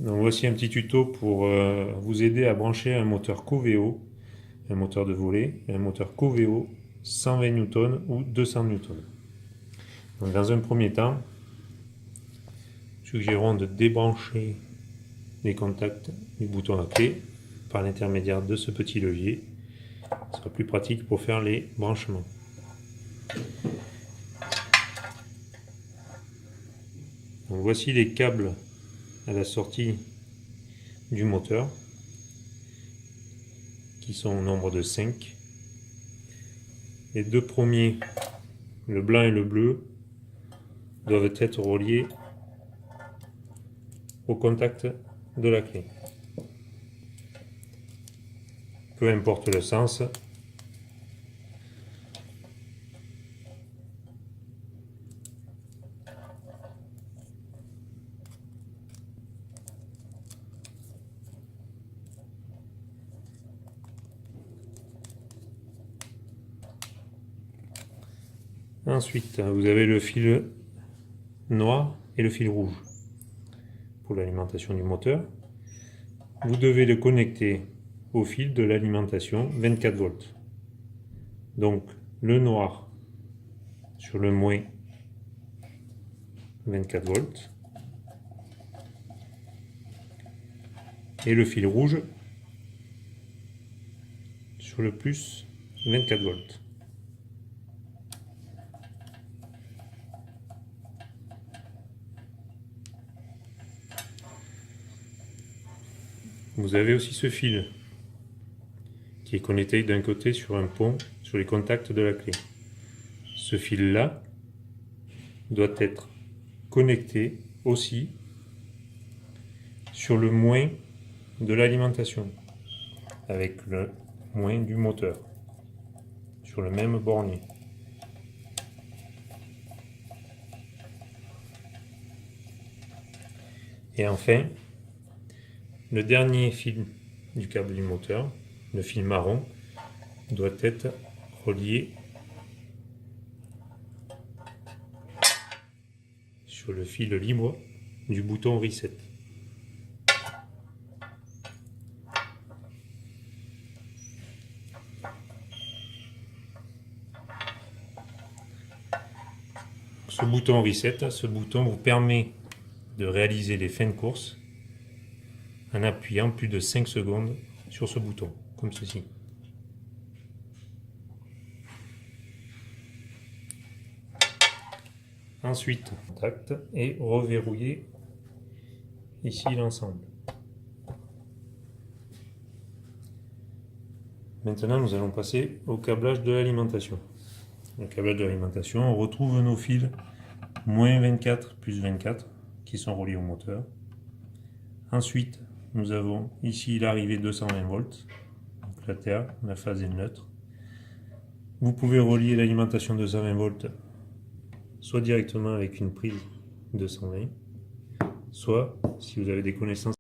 Donc voici un petit tuto pour vous aider à brancher un moteur Coveo, un moteur de volet, et un moteur Coveo 120 Newton ou 200 Newton. Donc dans un premier temps, suggérons de débrancher les contacts du bouton à clé par l'intermédiaire de ce petit levier. Ce sera plus pratique pour faire les branchements. Donc voici les câbles à la sortie du moteur qui sont au nombre de 5. Les deux premiers, le blanc et le bleu, doivent être reliés au contact de la clé. Peu importe le sens. Ensuite, vous avez le fil noir et le fil rouge pour l'alimentation du moteur. Vous devez le connecter au fil de l'alimentation 24 volts. Donc le noir sur le moins 24 volts et le fil rouge sur le plus 24 volts. Vous avez aussi ce fil qui est connecté d'un côté sur un pont sur les contacts de la clé. Ce fil-là doit être connecté aussi sur le moins de l'alimentation avec le moins du moteur sur le même bornier. Et enfin, le dernier fil du câble du moteur, le fil marron, doit être relié sur le fil libre du bouton Reset. Ce bouton Reset, ce bouton vous permet de réaliser les fins de course en appuyant plus de 5 secondes sur ce bouton, comme ceci. Ensuite, contact et reverrouiller ici l'ensemble. Maintenant, nous allons passer au câblage de l'alimentation. Le câblage de l'alimentation, on retrouve nos fils moins 24 plus 24 qui sont reliés au moteur. Ensuite, nous avons ici l'arrivée 220 volts, donc la terre, la phase est neutre. Vous pouvez relier l'alimentation 220 volts soit directement avec une prise 220, soit, si vous avez des connaissances